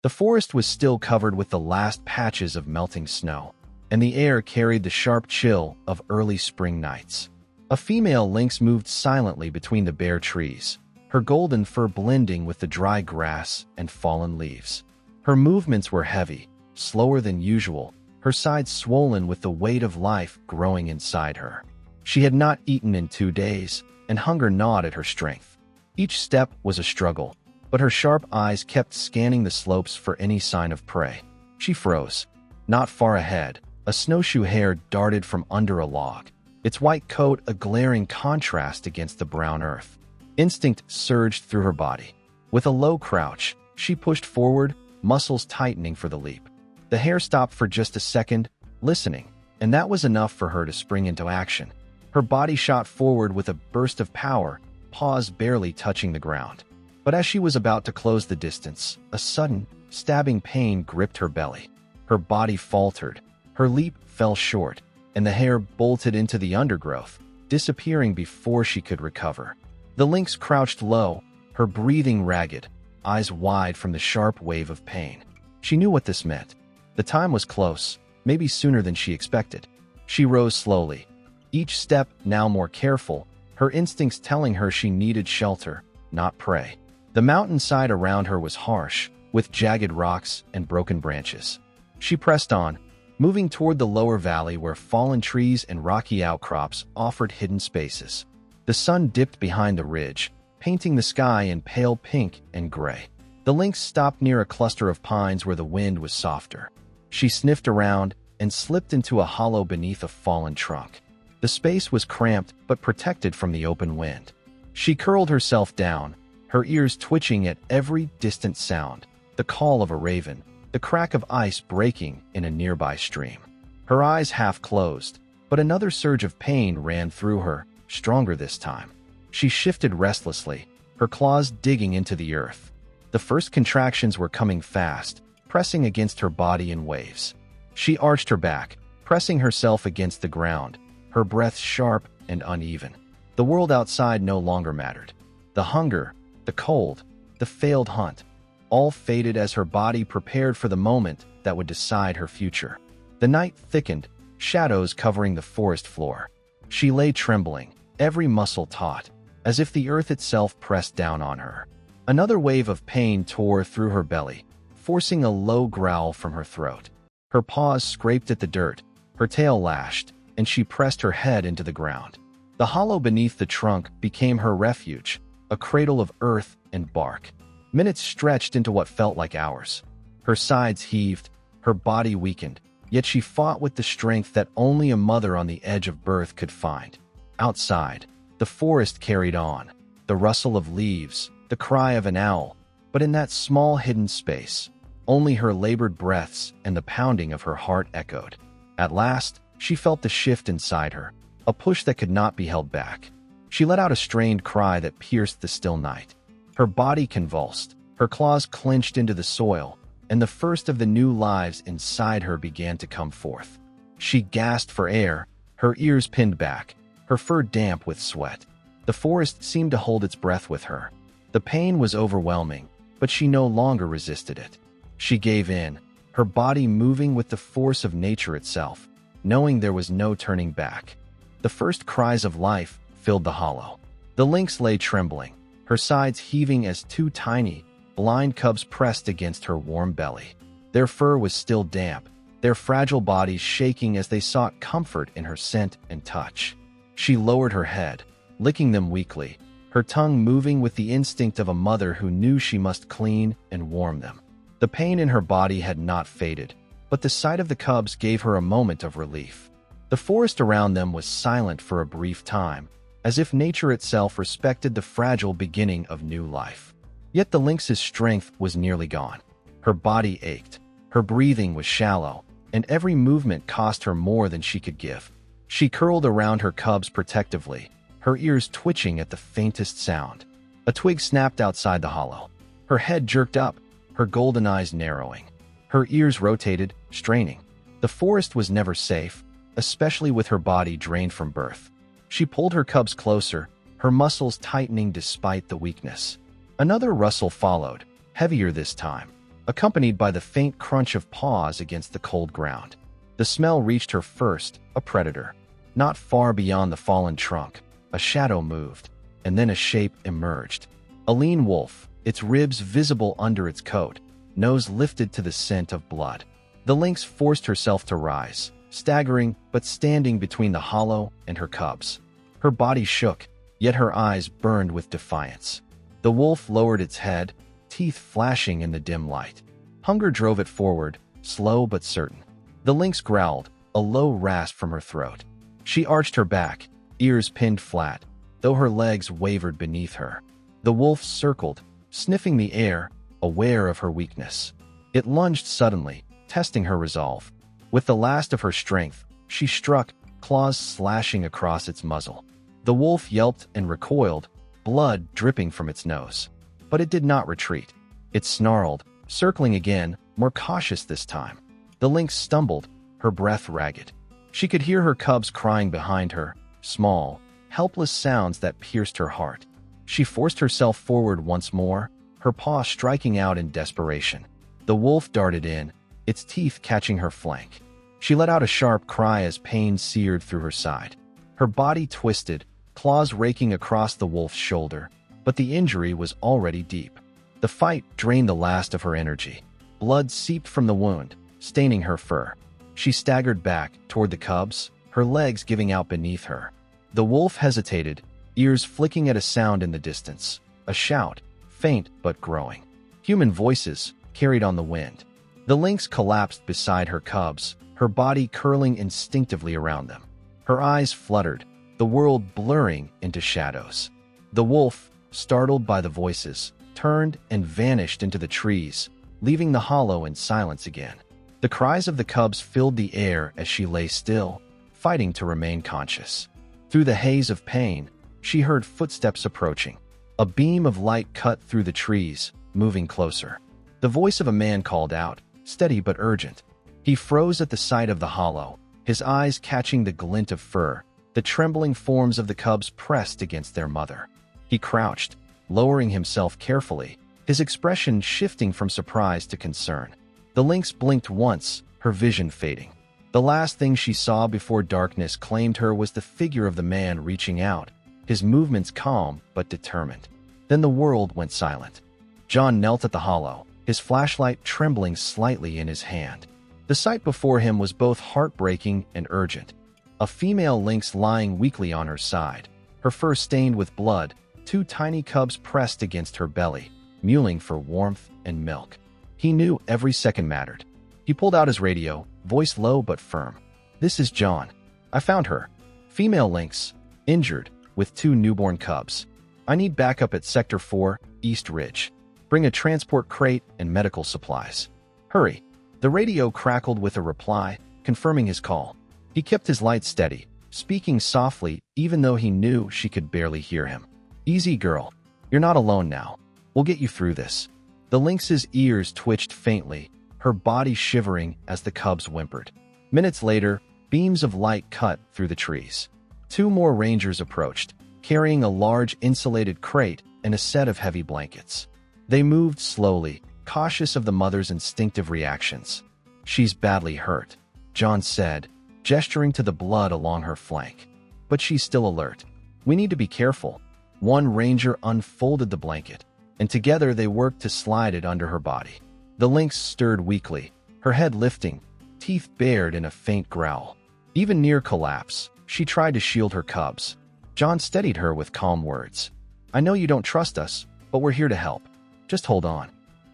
The forest was still covered with the last patches of melting snow, and the air carried the sharp chill of early spring nights. A female lynx moved silently between the bare trees, her golden fur blending with the dry grass and fallen leaves. Her movements were heavy, slower than usual, her sides swollen with the weight of life growing inside her. She had not eaten in 2 days, and hunger gnawed at her strength. Each step was a struggle, but her sharp eyes kept scanning the slopes for any sign of prey. She froze. Not far ahead, a snowshoe hare darted from under a log, its white coat a glaring contrast against the brown earth. Instinct surged through her body. With a low crouch, she pushed forward, muscles tightening for the leap. The hare stopped for just a second, listening, and that was enough for her to spring into action. Her body shot forward with a burst of power, paws barely touching the ground. But as she was about to close the distance, a sudden, stabbing pain gripped her belly. Her body faltered, her leap fell short, and the hare bolted into the undergrowth, disappearing before she could recover. The lynx crouched low, her breathing ragged, eyes wide from the sharp wave of pain. She knew what this meant. The time was close, maybe sooner than she expected. She rose slowly, each step now more careful, her instincts telling her she needed shelter, not prey. The mountainside around her was harsh, with jagged rocks and broken branches. She pressed on, moving toward the lower valley where fallen trees and rocky outcrops offered hidden spaces. The sun dipped behind the ridge, painting the sky in pale pink and gray. The lynx stopped near a cluster of pines where the wind was softer. She sniffed around and slipped into a hollow beneath a fallen trunk. The space was cramped but protected from the open wind. She curled herself down, her ears twitching at every distant sound, the call of a raven, the crack of ice breaking in a nearby stream. Her eyes half closed, but another surge of pain ran through her, stronger this time. She shifted restlessly, her claws digging into the earth. The first contractions were coming fast, pressing against her body in waves. She arched her back, pressing herself against the ground, her breath sharp and uneven. The world outside no longer mattered. The hunger, the cold, the failed hunt, all faded as her body prepared for the moment that would decide her future. The night thickened, shadows covering the forest floor. She lay trembling, every muscle taut, as if the earth itself pressed down on her. Another wave of pain tore through her belly, forcing a low growl from her throat. Her paws scraped at the dirt, her tail lashed, and she pressed her head into the ground. The hollow beneath the trunk became her refuge, a cradle of earth and bark. Minutes stretched into what felt like hours. Her sides heaved, her body weakened, yet she fought with the strength that only a mother on the edge of birth could find. Outside, the forest carried on, the rustle of leaves, the cry of an owl, but in that small hidden space, only her labored breaths and the pounding of her heart echoed. At last, she felt the shift inside her, a push that could not be held back. She let out a strained cry that pierced the still night. Her body convulsed, her claws clenched into the soil, and the first of the new lives inside her began to come forth. She gasped for air, her ears pinned back, her fur damp with sweat. The forest seemed to hold its breath with her. The pain was overwhelming, but she no longer resisted it. She gave in, her body moving with the force of nature itself, knowing there was no turning back. The first cries of life filled the hollow. The lynx lay trembling, her sides heaving as two tiny, blind cubs pressed against her warm belly. Their fur was still damp, their fragile bodies shaking as they sought comfort in her scent and touch. She lowered her head, licking them weakly, her tongue moving with the instinct of a mother who knew she must clean and warm them. The pain in her body had not faded, but the sight of the cubs gave her a moment of relief. The forest around them was silent for a brief time, as if nature itself respected the fragile beginning of new life. Yet the lynx's strength was nearly gone. Her body ached, her breathing was shallow, and every movement cost her more than she could give. She curled around her cubs protectively, her ears twitching at the faintest sound. A twig snapped outside the hollow. Her head jerked up, her golden eyes narrowing. Her ears rotated, straining. The forest was never safe, especially with her body drained from birth. She pulled her cubs closer, her muscles tightening despite the weakness. Another rustle followed, heavier this time. accompanied by the faint crunch of paws against the cold ground. The smell reached her first, a predator. Not far beyond the fallen trunk, a shadow moved, and then a shape emerged. A lean wolf, its ribs visible under its coat, nose lifted to the scent of blood. The lynx forced herself to rise, staggering but standing between the hollow and her cubs. Her body shook, yet her eyes burned with defiance. The wolf lowered its head, teeth flashing in the dim light. Hunger drove it forward, slow but certain. The lynx growled, a low rasp from her throat. She arched her back, ears pinned flat, though her legs wavered beneath her. The wolf circled, sniffing the air, aware of her weakness. It lunged suddenly, testing her resolve. With the last of her strength, she struck, claws slashing across its muzzle. The wolf yelped and recoiled, blood dripping from its nose. But it did not retreat. It snarled, circling again, more cautious this time. The lynx stumbled, her breath ragged. She could hear her cubs crying behind her, small, helpless sounds that pierced her heart. She forced herself forward once more, her paw striking out in desperation. The wolf darted in, its teeth catching her flank. She let out a sharp cry as pain seared through her side. Her body twisted, claws raking across the wolf's shoulder, but the injury was already deep. The fight drained the last of her energy. Blood seeped from the wound, staining her fur. She staggered back toward the cubs, her legs giving out beneath her. The wolf hesitated, ears flicking at a sound in the distance. A shout, faint but growing. Human voices carried on the wind. The lynx collapsed beside her cubs, her body curling instinctively around them. Her eyes fluttered, the world blurring into shadows. The wolf, startled by the voices, turned and vanished into the trees, leaving the hollow in silence again. The cries of the cubs filled the air as she lay still, fighting to remain conscious. Through the haze of pain, she heard footsteps approaching. A beam of light cut through the trees, moving closer. The voice of a man called out, steady but urgent. He froze at the sight of the hollow, his eyes catching the glint of fur. The trembling forms of the cubs pressed against their mother. He crouched, lowering himself carefully, his expression shifting from surprise to concern. The lynx blinked once, her vision fading. The last thing she saw before darkness claimed her was the figure of the man reaching out, his movements calm but determined. Then the world went silent. John knelt at the hollow, his flashlight trembling slightly in his hand. The sight before him was both heartbreaking and urgent. A female lynx lying weakly on her side, her fur stained with blood, two tiny cubs pressed against her belly, mewling for warmth and milk. He knew every second mattered. He pulled out his radio, voice low but firm. "This is John. I found her. Female lynx, injured, with two newborn cubs. I need backup at Sector 4, East Ridge. Bring a transport crate and medical supplies. Hurry." The radio crackled with a reply, confirming his call. He kept his light steady, speaking softly even though he knew she could barely hear him. "Easy, girl. You're not alone now. We'll get you through this." The lynx's ears twitched faintly, her body shivering as the cubs whimpered. Minutes later, beams of light cut through the trees. Two more rangers approached, carrying a large insulated crate and a set of heavy blankets. They moved slowly, cautious of the mother's instinctive reactions. "She's badly hurt," John said, gesturing to the blood along her flank. "But she's still alert. We need to be careful." One ranger unfolded the blanket, and together they worked to slide it under her body. The lynx stirred weakly, her head lifting, teeth bared in a faint growl. Even near collapse, she tried to shield her cubs. John steadied her with calm words. "I know you don't trust us, but we're here to help. Just hold on."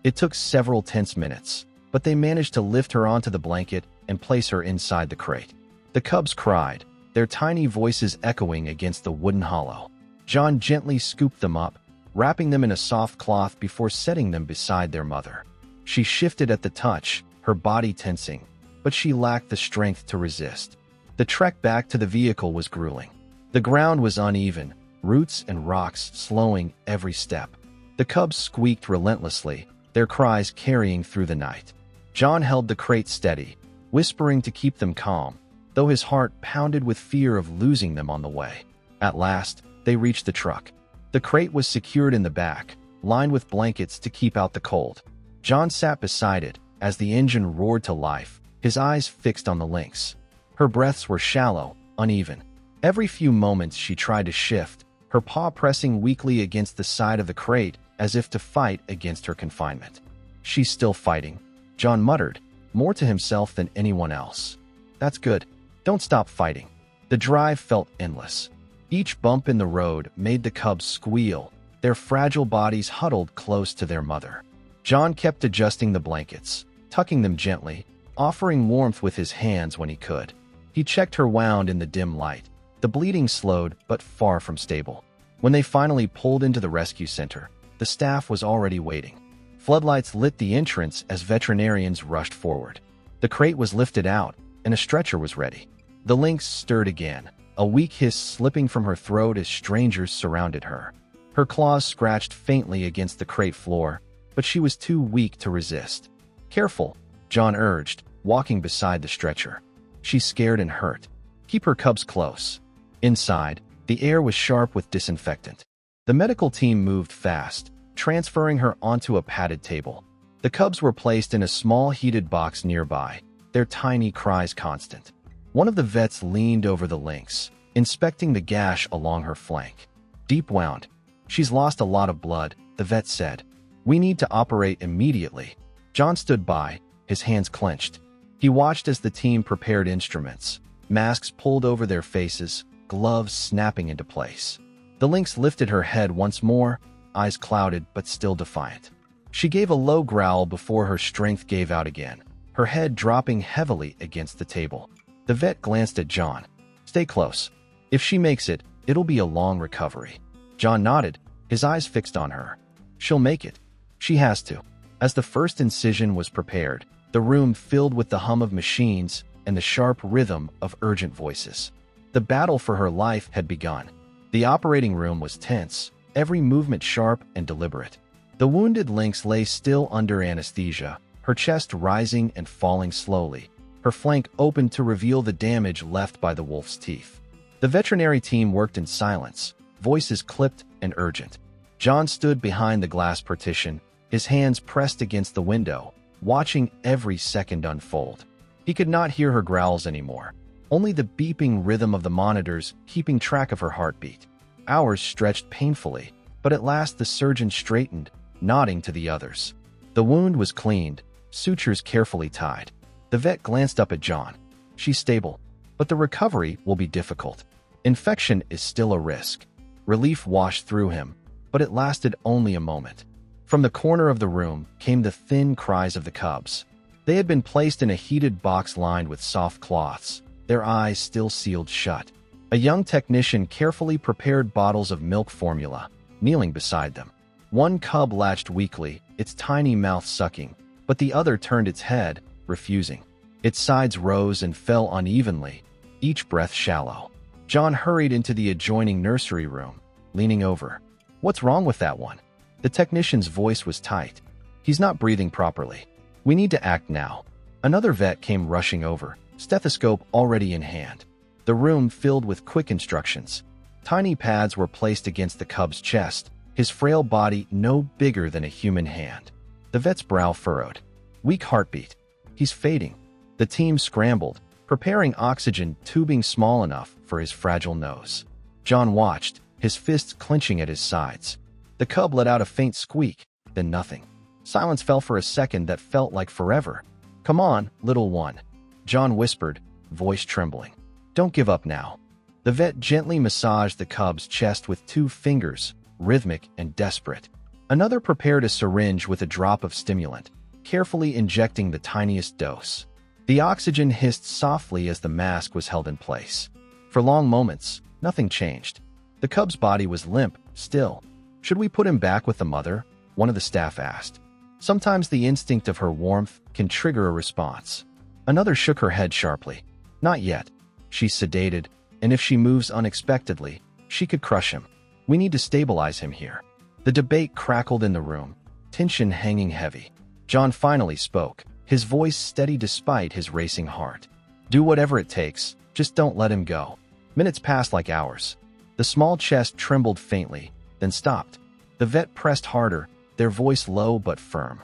It took several tense minutes, but they managed to lift her onto the blanket and place her inside the crate. The cubs cried, their tiny voices echoing against the wooden hollow. John gently scooped them up, wrapping them in a soft cloth before setting them beside their mother. She shifted at the touch, her body tensing, but she lacked the strength to resist. The trek back to the vehicle was grueling. The ground was uneven, roots and rocks slowing every step. The cubs squeaked relentlessly, their cries carrying through the night. John held the crate steady, whispering to keep them calm, though his heart pounded with fear of losing them on the way. At last, they reached the truck. The crate was secured in the back, lined with blankets to keep out the cold. John sat beside it as the engine roared to life, his eyes fixed on the lynx. Her breaths were shallow, uneven. Every few moments she tried to shift, her paw pressing weakly against the side of the crate as if to fight against her confinement. "She's still fighting," John muttered, more to himself than anyone else. "That's good. Don't stop fighting." The drive felt endless. Each bump in the road made the cubs squeal, their fragile bodies huddled close to their mother. John kept adjusting the blankets, tucking them gently, offering warmth with his hands when he could. He checked her wound in the dim light. The bleeding slowed, but far from stable. When they finally pulled into the rescue center, the staff was already waiting. Floodlights lit the entrance as veterinarians rushed forward. The crate was lifted out, and a stretcher was ready. The lynx stirred again, a weak hiss slipping from her throat as strangers surrounded her. Her claws scratched faintly against the crate floor, but she was too weak to resist. "Careful," John urged, walking beside the stretcher. "She's scared and hurt. Keep her cubs close." Inside, the air was sharp with disinfectant. The medical team moved fast, transferring her onto a padded table. The cubs were placed in a small heated box nearby, their tiny cries constant. One of the vets leaned over the lynx, inspecting the gash along her flank. "Deep wound. She's lost a lot of blood," the vet said. "We need to operate immediately." John stood by, his hands clenched. He watched as the team prepared instruments, masks pulled over their faces, gloves snapping into place. The lynx lifted her head once more, eyes clouded but still defiant. She gave a low growl before her strength gave out again, her head dropping heavily against the table. The vet glanced at John. "Stay close. If she makes it, it'll be a long recovery." John nodded, his eyes fixed on her. "She'll make it. She has to." As the first incision was prepared, the room filled with the hum of machines and the sharp rhythm of urgent voices. The battle for her life had begun. The operating room was tense, every movement sharp and deliberate. The wounded lynx lay still under anesthesia, her chest rising and falling slowly, her flank open to reveal the damage left by the wolf's teeth. The veterinary team worked in silence, voices clipped and urgent. John stood behind the glass partition, his hands pressed against the window, watching every second unfold. He could not hear her growls anymore, only the beeping rhythm of the monitors keeping track of her heartbeat. Hours stretched painfully, but at last the surgeon straightened, nodding to the others. The wound was cleaned, sutures carefully tied. The vet glanced up at John. "She's stable, but the recovery will be difficult. Infection is still a risk." Relief washed through him, but it lasted only a moment. From the corner of the room came the thin cries of the cubs. They had been placed in a heated box lined with soft cloths, their eyes still sealed shut. A young technician carefully prepared bottles of milk formula, kneeling beside them. One cub latched weakly, its tiny mouth sucking, but the other turned its head, refusing. Its sides rose and fell unevenly, each breath shallow. John hurried into the adjoining nursery room, leaning over. "What's wrong with that one?" The technician's voice was tight. "He's not breathing properly. We need to act now." Another vet came rushing over, stethoscope already in hand. The room filled with quick instructions. Tiny pads were placed against the cub's chest, his frail body no bigger than a human hand. The vet's brow furrowed. Weak heartbeat. "He's fading." The team scrambled, preparing oxygen tubing small enough for his fragile nose. John watched, his fists clenching at his sides. The cub let out a faint squeak, then nothing. Silence fell for a second that felt like forever. "Come on, little one," John whispered, voice trembling. "Don't give up now." The vet gently massaged the cub's chest with 2 fingers, rhythmic and desperate. Another prepared a syringe with a drop of stimulant, carefully injecting the tiniest dose. The oxygen hissed softly as the mask was held in place. For long moments, nothing changed. The cub's body was limp, still. "Should we put him back with the mother?" one of the staff asked. Sometimes the instinct of her warmth can trigger a response. Another shook her head sharply. "Not yet. She's sedated, and if she moves unexpectedly, she could crush him. We need to stabilize him here." The debate crackled in the room, tension hanging heavy. John finally spoke, his voice steady despite his racing heart. "Do whatever it takes, just don't let him go." Minutes passed like hours. The small chest trembled faintly, then stopped. The vet pressed harder, their voice low but firm.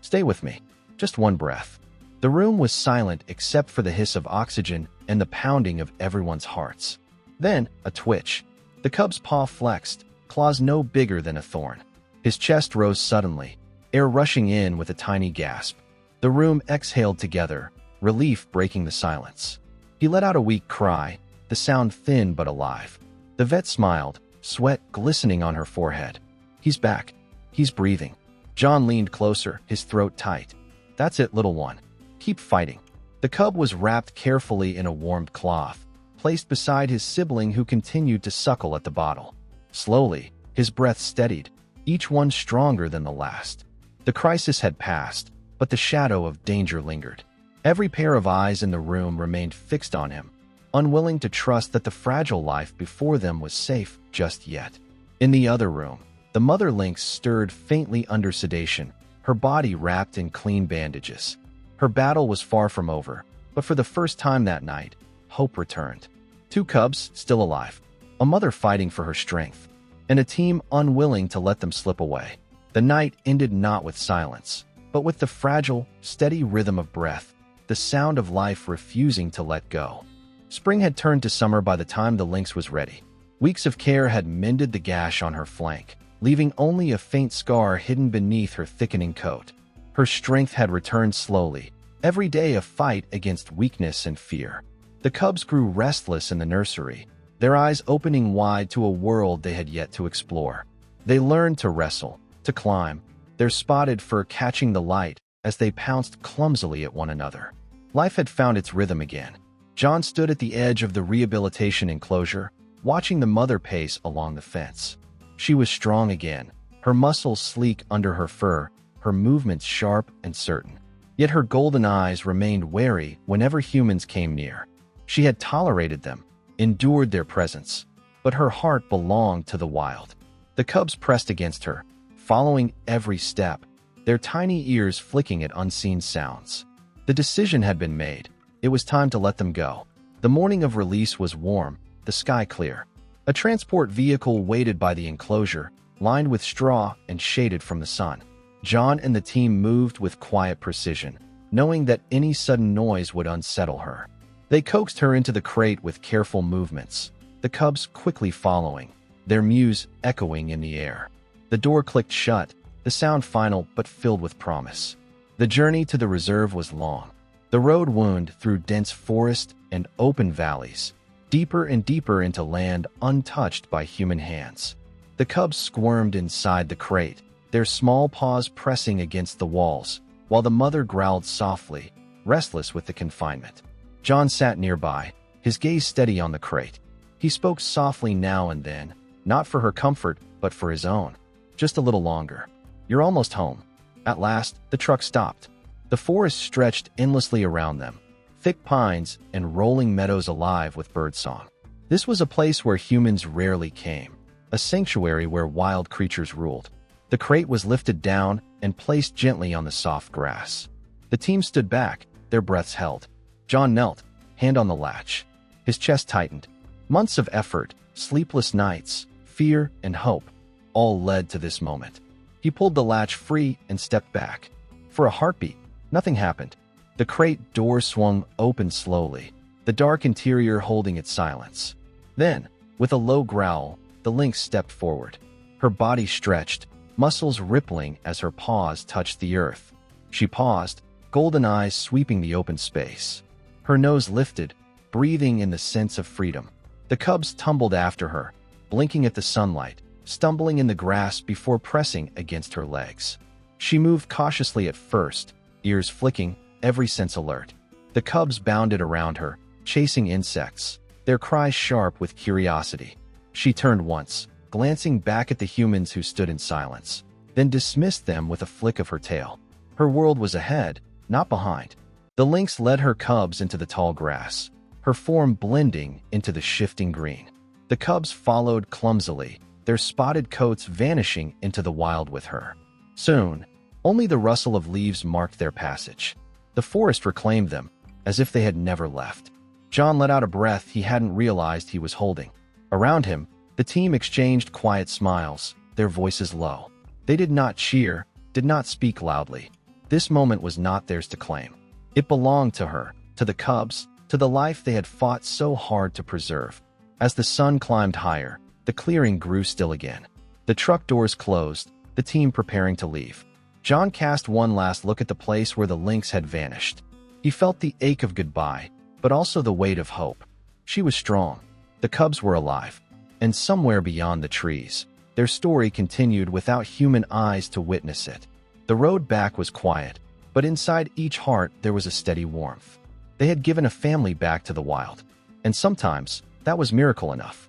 Stay with me. Just one breath." The room was silent except for the hiss of oxygen and the pounding of everyone's hearts. Then, a twitch. The cub's paw flexed, claws no bigger than a thorn. His chest rose suddenly, air rushing in with a tiny gasp. The room exhaled together, relief breaking the silence. He let out a weak cry, the sound thin but alive. The vet smiled, sweat glistening on her forehead. "He's back. He's breathing." John leaned closer, his throat tight. "That's it, little one. Keep fighting." The cub was wrapped carefully in a warmed cloth, placed beside his sibling who continued to suckle at the bottle. Slowly, his breath steadied, each one stronger than the last. The crisis had passed, but the shadow of danger lingered. Every pair of eyes in the room remained fixed on him, unwilling to trust that the fragile life before them was safe just yet. In the other room, the mother lynx stirred faintly under sedation, her body wrapped in clean bandages. Her battle was far from over, but for the first time that night, hope returned. Two cubs still alive, a mother fighting for her strength, and a team unwilling to let them slip away. The night ended not with silence, but with the fragile, steady rhythm of breath, the sound of life refusing to let go. Spring had turned to summer by the time the lynx was ready. Weeks of care had mended the gash on her flank, leaving only a faint scar hidden beneath her thickening coat. Her strength had returned slowly, every day a fight against weakness and fear. The cubs grew restless in the nursery, their eyes opening wide to a world they had yet to explore. They learned to wrestle, to climb, their spotted fur catching the light as they pounced clumsily at one another. Life had found its rhythm again. John stood at the edge of the rehabilitation enclosure, watching the mother pace along the fence. She was strong again, her muscles sleek under her fur, her movements sharp and certain. Yet her golden eyes remained wary whenever humans came near. She had tolerated them, endured their presence, but her heart belonged to the wild. The cubs pressed against her, following every step, their tiny ears flicking at unseen sounds. The decision had been made. It was time to let them go. The morning of release was warm, the sky clear. A transport vehicle waited by the enclosure, lined with straw and shaded from the sun. John and the team moved with quiet precision, knowing that any sudden noise would unsettle her. They coaxed her into the crate with careful movements, the cubs quickly following, their mews echoing in the air. The door clicked shut, the sound final but filled with promise. The journey to the reserve was long. The road wound through dense forest and open valleys, deeper and deeper into land untouched by human hands. The cubs squirmed inside the crate, their small paws pressing against the walls, while the mother growled softly, restless with the confinement. John sat nearby, his gaze steady on the crate. He spoke softly now and then, not for her comfort, but for his own. "Just a little longer. You're almost home." At last, the truck stopped. The forest stretched endlessly around them, thick pines and rolling meadows alive with birdsong. This was a place where humans rarely came, a sanctuary where wild creatures ruled. The crate was lifted down and placed gently on the soft grass. The team stood back, their breaths held. John knelt, hand on the latch. His chest tightened. Months of effort, sleepless nights, fear and hope, all led to this moment. He pulled the latch free and stepped back. For a heartbeat, nothing happened. The crate door swung open slowly, the dark interior holding its silence. Then, with a low growl, the lynx stepped forward. Her body stretched, muscles rippling as her paws touched the earth. She paused, golden eyes sweeping the open space. Her nose lifted, breathing in the sense of freedom. The cubs tumbled after her, blinking at the sunlight, stumbling in the grass before pressing against her legs. She moved cautiously at first, ears flicking, every sense alert. The cubs bounded around her, chasing insects, their cries sharp with curiosity. She turned once, glancing back at the humans who stood in silence, then dismissed them with a flick of her tail. Her world was ahead, not behind. The lynx led her cubs into the tall grass, her form blending into the shifting green. The cubs followed clumsily, their spotted coats vanishing into the wild with her. Soon, only the rustle of leaves marked their passage. The forest reclaimed them, as if they had never left. John let out a breath he hadn't realized he was holding. Around him, the team exchanged quiet smiles, their voices low. They did not cheer, did not speak loudly. This moment was not theirs to claim. It belonged to her, to the cubs, to the life they had fought so hard to preserve. As the sun climbed higher, the clearing grew still again. The truck doors closed, the team preparing to leave. John cast one last look at the place where the lynx had vanished. He felt the ache of goodbye, but also the weight of hope. She was strong. The cubs were alive. And somewhere beyond the trees, their story continued without human eyes to witness it. The road back was quiet, but inside each heart there was a steady warmth. They had given a family back to the wild. And sometimes, that was miracle enough.